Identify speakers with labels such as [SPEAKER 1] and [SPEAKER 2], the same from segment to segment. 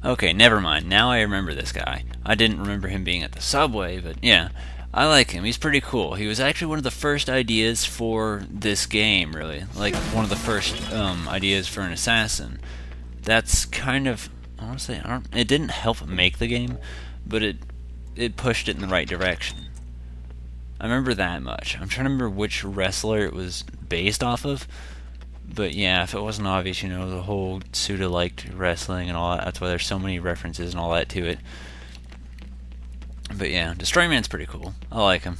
[SPEAKER 1] Okay, never mind. Now I remember this guy. I didn't remember him being at the subway, but yeah. I like him. He's pretty cool. He was actually one of the first ideas for this game, really. Like, one of the first ideas for an assassin. That's kind of, honestly, it didn't help make the game, but it pushed it in the right direction. I remember that much. I'm trying to remember which wrestler it was based off of, but yeah, if it wasn't obvious, the whole Suda liked wrestling and all that. That's why there's so many references and all that to it. But yeah, Destroy Man's pretty cool. I like him.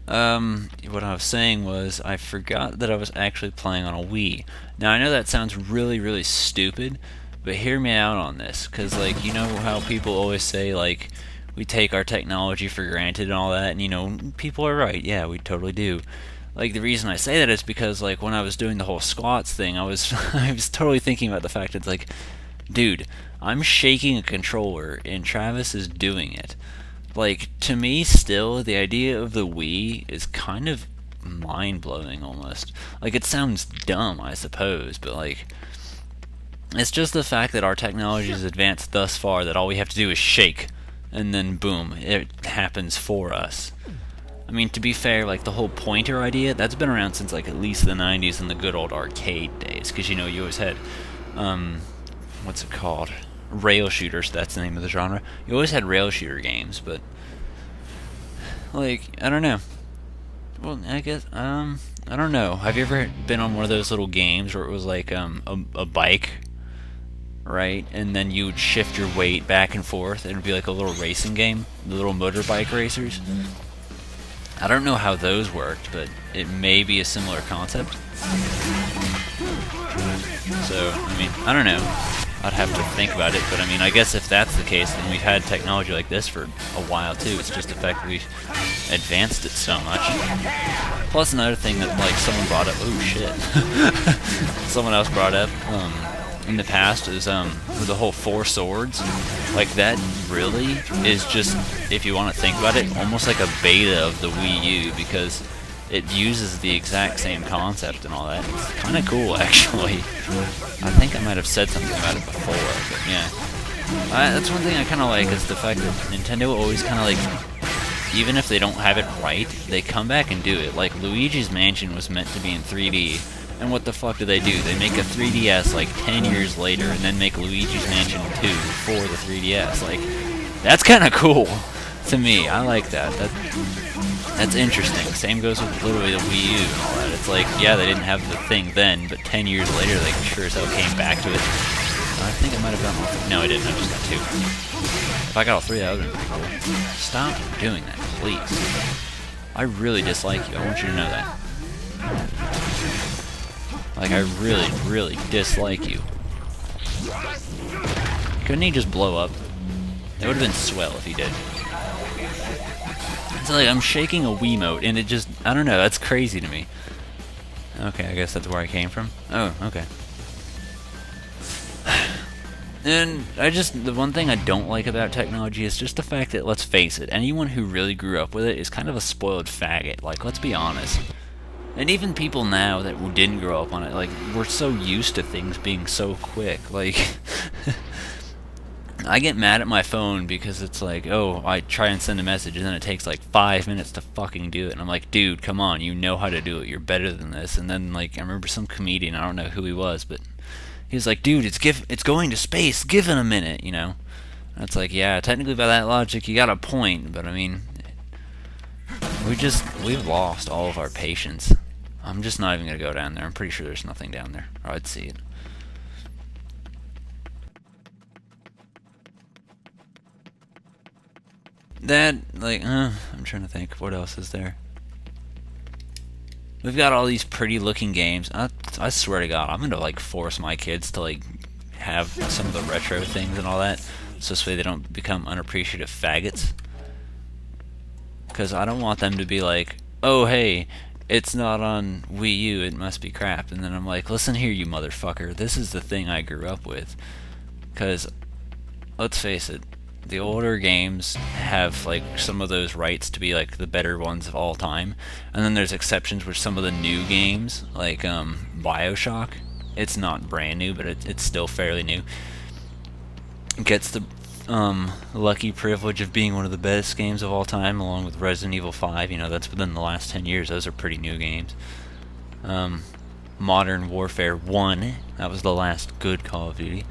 [SPEAKER 1] What I was saying was I forgot that I was actually playing on a Wii. Now I know that sounds really, really stupid, but hear me out on this, because like how people always say like we take our technology for granted and all that, and people are right. Yeah, we totally do. Like the reason I say that is because like when I was doing the whole squats thing, I was I was totally thinking about the fact that like, dude, I'm shaking a controller and Travis is doing it. Like to me still the idea of the Wii is kind of mind blowing almost. Like it sounds dumb, I suppose, but like it's just the fact that our technology has advanced thus far that all we have to do is shake and then boom, it happens for us. I mean, to be fair, like the whole pointer idea, that's been around since like at least the 90s and the good old arcade days. Because you always had, what's it called? Rail shooters, that's the name of the genre. You always had rail shooter games, but, like, I don't know. Well, I guess, I don't know. Have you ever been on one of those little games where it was like a bike, right? And then you would shift your weight back and forth, and it would be like a little racing game, the little motorbike racers? I don't know how those worked, but it may be a similar concept. So, I mean, I don't know. I'd have to think about it, but I mean, I guess if that's the case, then we've had technology like this for a while too. It's just the fact that we've advanced it so much. Plus, another thing that like someone brought up. Oh shit! Someone else brought up in the past is with the whole four swords. Like that really is just, if you want to think about it, almost like a beta of the Wii U because it uses the exact same concept and all that. It's kind of cool, actually. I think I might have said something about it before, but yeah. That's one thing I kind of like is the fact that Nintendo always kind of like, even if they don't have it right, they come back and do it. Like Luigi's Mansion was meant to be in 3D, and what the fuck do? They make a 3DS like 10 years later, and then make Luigi's Mansion 2 for the 3DS. Like, that's kind of cool to me. I like that. That's interesting. Same goes with literally the Wii U and all that. It's like, yeah, they didn't have the thing then, but 10 years later, they sure as hell came back to it. I think I might have gotten all three. No, I didn't. I just got two. If I got all three, that would have been pretty cool. Stop doing that, please. I really dislike you. I want you to know that. Like, I really, really dislike you. Couldn't he just blow up? That would have been swell if he did. It's like I'm shaking a Wiimote, and it just, I don't know, that's crazy to me. Okay, I guess that's where I came from. Oh, okay. And the one thing I don't like about technology is just the fact that, let's face it, anyone who really grew up with it is kind of a spoiled faggot. Like, let's be honest. And even people now that didn't grow up on it, like, we're so used to things being so quick. Like, I get mad at my phone because it's like, oh, I try and send a message and then it takes like 5 minutes to fucking do it. And I'm like, dude, come on, you know how to do it. You're better than this. And then, like, I remember some comedian, I don't know who he was, but he was like, dude, it's going to space. Give it a minute, you know? And it's like, yeah, technically by that logic, you got a point. But, I mean, we've lost all of our patience. I'm just not even going to go down there. I'm pretty sure there's nothing down there. Or I'd see it. That, like, I'm trying to think. What else is there? We've got all these pretty looking games. I swear to God, I'm going to, like, force my kids to, like, have some of the retro things and all that. So this way they don't become unappreciative faggots. Because I don't want them to be like, oh, hey, it's not on Wii U, it must be crap. And then I'm like, listen here, you motherfucker. This is the thing I grew up with. Because, let's face it, the older games have like some of those rights to be like the better ones of all time, and then there's exceptions with some of the new games like BioShock. it's not brand new, but it's still fairly new. Gets the lucky privilege of being one of the best games of all time, along with Resident Evil 5. You know, that's within the last 10 years. Those are pretty new games. Modern Warfare 1, that was the last good Call of Duty.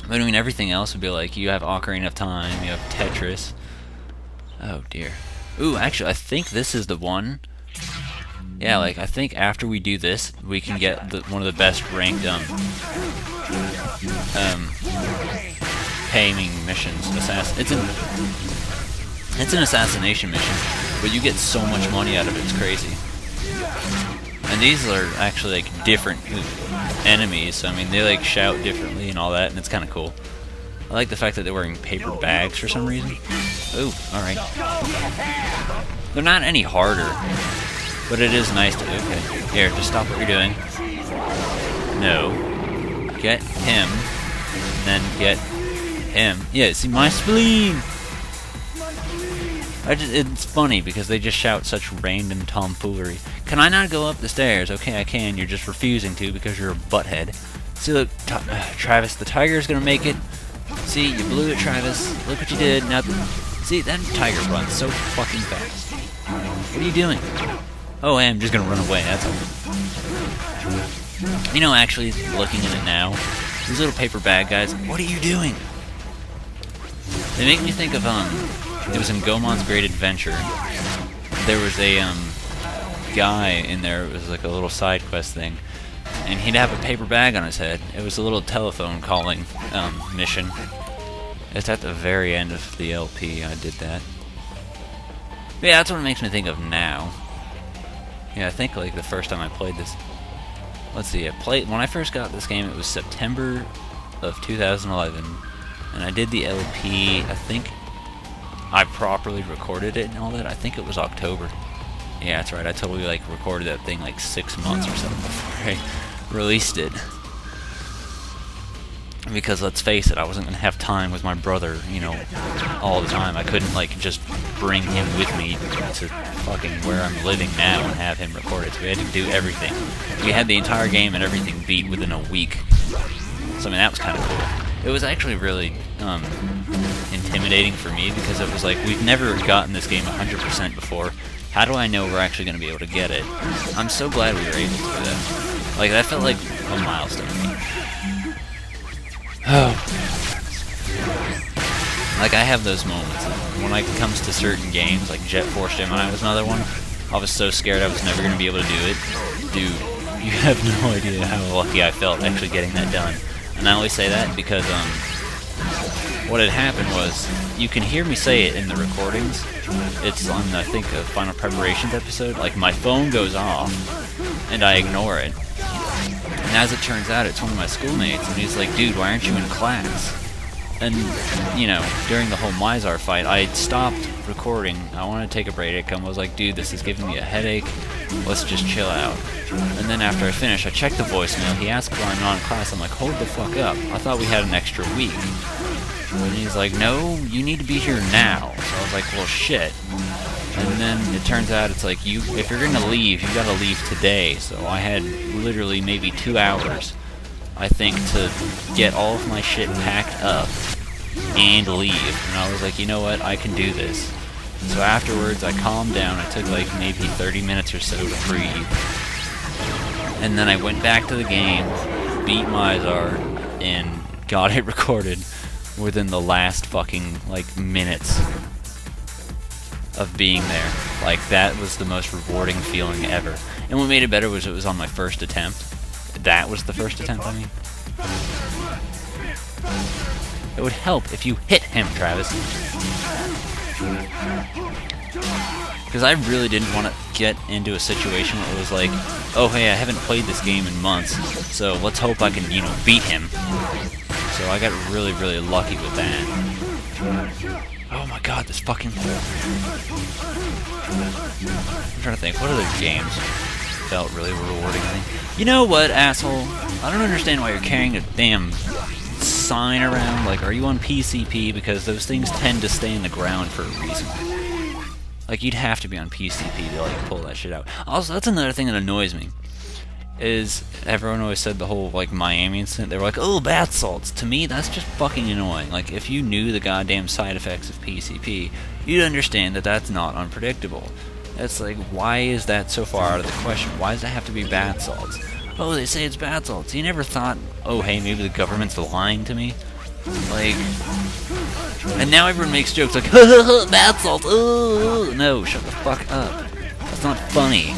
[SPEAKER 1] But I mean, everything else would be like, you have Ocarina of Time, you have Tetris. Oh dear. Ooh, actually, I think this is the one. Yeah, like, I think after we do this, we can get one of the best ranked, paying missions. It's an assassination mission, but you get so much money out of it, it's crazy. And these are actually, like, different enemies, so I mean, they, like, shout differently and all that, and it's kind of cool. I like the fact that they're wearing paper bags for some reason. Ooh, alright. They're not any harder, but it is nice to... Okay, here, just stop what you're doing. No. Get him, and then get him. Yeah, see, my spleen! It's funny, because they just shout such random tomfoolery. Can I not go up the stairs? Okay, I can. You're just refusing to because you're a butthead. See, look, Travis, the tiger's gonna make it. See, you blew it, Travis. Look what you did. Now, see, that tiger runs so fucking fast. What are you doing? Oh, hey, I'm just gonna run away. That's all. You know, actually, looking at it now, these little paper bag guys, what are you doing? They make me think of, it was in Goemon's Great Adventure. There was a, guy in there, it was like a little side quest thing, and he'd have a paper bag on his head. It was a little telephone calling, mission. It's at the very end of the LP, I did that. But yeah, that's what it makes me think of now. Yeah, I think, like, the first time I played this... Let's see, when I first got this game, it was September of 2011, and I did the LP, I think I properly recorded it and all that, I think it was October. Yeah, that's right, I totally, like, recorded that thing, like, 6 months or something before I released it. Because, let's face it, I wasn't going to have time with my brother, you know, all the time. I couldn't, like, just bring him with me to fucking where I'm living now and have him record it. So we had to do everything. We had the entire game and everything beat within a week. So, I mean, that was kind of cool. It was actually really intimidating for me because it was like, we've never gotten this game 100% before. How do I know we're actually going to be able to get it? I'm so glad we were able to do that. Like, that felt like a milestone to me. Oh. Like, I have those moments. When it comes to certain games, like Jet Force Gemini was another one. I was so scared I was never going to be able to do it. Dude, you have no idea how lucky I felt actually getting that done. And I only say that because, what had happened was, you can hear me say it in the recordings. It's on, I think, a Final Preparations episode. Like, my phone goes off, and I ignore it. And as it turns out, it's one of my schoolmates, and he's like, dude, why aren't you in class? And, you know, during the whole Mizar fight, I stopped recording. I wanted to take a break. I was like, dude, this is giving me a headache. Let's just chill out. And then after I finished, I checked the voicemail. He asked why I'm not in class. I'm like, hold the fuck up. I thought we had an extra week. And he's like, no, you need to be here now. So I was like, well, shit. And then it turns out it's like, if you're gonna leave, you gotta leave today. So I had literally maybe 2 hours, I think, to get all of my shit packed up and leave. And I was like, you know what, I can do this. So afterwards, I calmed down. I took like maybe 30 minutes or so to breathe. And then I went back to the game, beat Mizar, and got it recorded within the last fucking, like, minutes of being there. Like, that was the most rewarding feeling ever. And what made it better was it was on my first attempt. That was the first attempt, I mean. It would help if you hit him, Travis. Because I really didn't want to get into a situation where it was like, oh hey, I haven't played this game in months, so let's hope I can, you know, beat him. So I got really, really lucky with that. Oh my god, this fucking hole. I'm trying to think, what other games felt really rewarding? You know what, asshole? I don't understand why you're carrying a damn sign around. Like, are you on PCP? Because those things tend to stay in the ground for a reason. Like, you'd have to be on PCP to, like, pull that shit out. Also, that's another thing that annoys me. is everyone always said the whole like Miami incident. They were like, "Oh, bath salts." To me, that's just fucking annoying. Like, if you knew the goddamn side effects of PCP, you'd understand that that's not unpredictable. It's like, why is that so far out of the question? Why does it have to be bath salts? Oh, they say it's bath salts. You never thought, oh, hey, maybe the government's lying to me? Like, and now everyone makes jokes like, bath salts. No, shut the fuck up. That's not funny.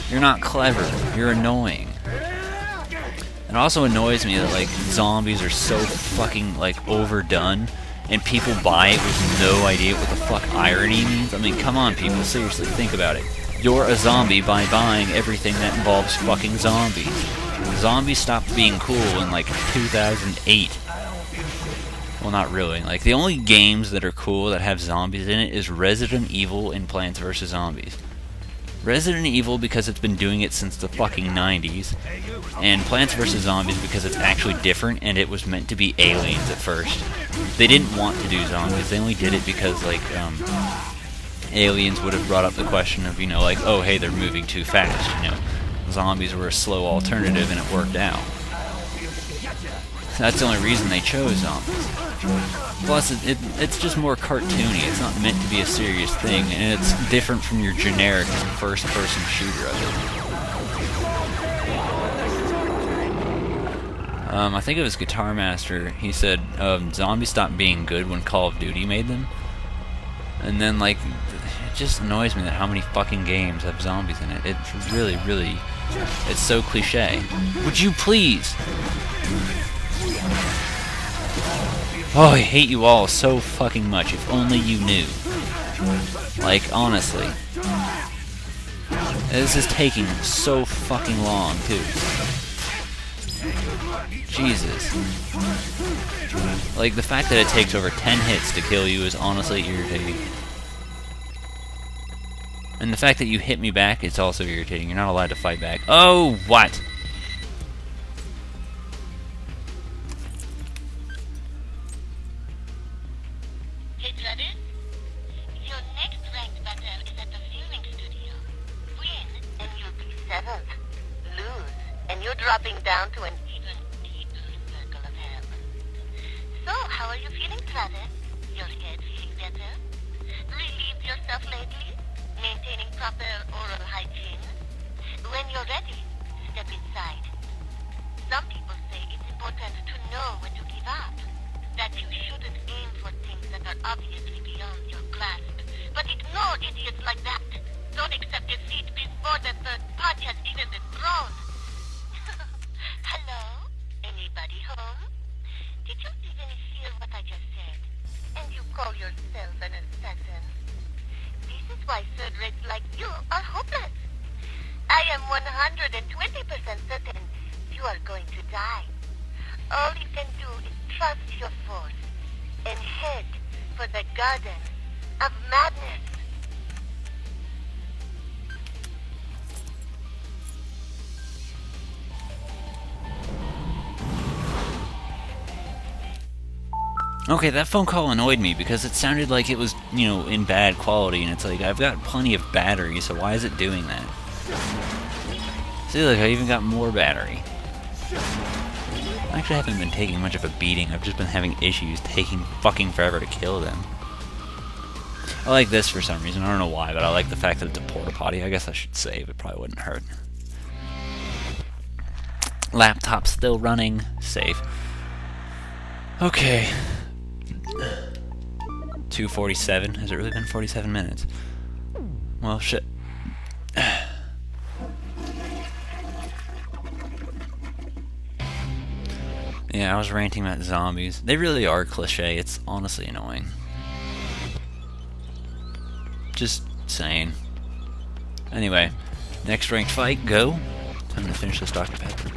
[SPEAKER 1] You're not clever. You're annoying. It also annoys me that, like, zombies are so fucking, like, overdone, and people buy it with no idea what the fuck irony means. I mean, come on, people, seriously, think about it. You're a zombie by buying everything that involves fucking zombies. Zombies stopped being cool in, like, 2008. Well, not really. Like, the only games that are cool that have zombies in it is Resident Evil and Plants vs. Zombies. Resident Evil because it's been doing it since the fucking 90s, and Plants vs. Zombies because it's actually different and it was meant to be aliens at first. They didn't want to do zombies, they only did it because, like, aliens would have brought up the question of, you know, like, oh, hey, they're moving too fast, you know. Zombies were a slow alternative and it worked out. That's the only reason they chose zombies. Plus, it's just more cartoony. It's not meant to be a serious thing, and it's different from your generic first-person shooter of it. I think it was Guitar Master. He said zombies stopped being good when Call of Duty made them. And then, like, it just annoys me that how many fucking games have zombies in it. It's really, really, it's so cliche. Would you please? Oh, I hate you all so fucking much. If only you knew. Like, honestly. This is taking so fucking long, too. Jesus. Like, the fact that it takes over 10 hits to kill you is honestly irritating. And the fact that you hit me back, it's also irritating. You're not allowed to fight back. Oh, what?
[SPEAKER 2] Dropping down to an even deeper circle of hell. So, how are you feeling, Travis? Your head feeling better? Relieved yourself lately? Maintaining proper oral hygiene? When you're ready, step inside. Some people say it's important to know when to give up. That you shouldn't aim for things that are obviously beyond your grasp. But ignore idiots like that. Don't accept defeat before the third punch has even been thrown. Hello? Anybody home? Did you even hear what I just said? And you call yourself an assassin? This is why third rates like you are hopeless. I am 120% certain you are going to die. All you can do is trust your force and head for the Garden of Madness.
[SPEAKER 1] Okay, that phone call annoyed me because it sounded like it was, you know, in bad quality, and it's like, I've got plenty of battery, so why is it doing that? See, look, I even got more battery. I actually haven't been taking much of a beating, I've just been having issues taking fucking forever to kill them. I like this for some reason, I don't know why, but I like the fact that it's a porta potty. I guess I should save, it probably wouldn't hurt. Laptop still running, save. Okay. 2:47. Has it really been 47 minutes? Well, shit. Yeah, I was ranting about zombies. They really are cliche. It's honestly annoying. Just saying. Anyway, next ranked fight, go. Time to finish this Dr. Pepper.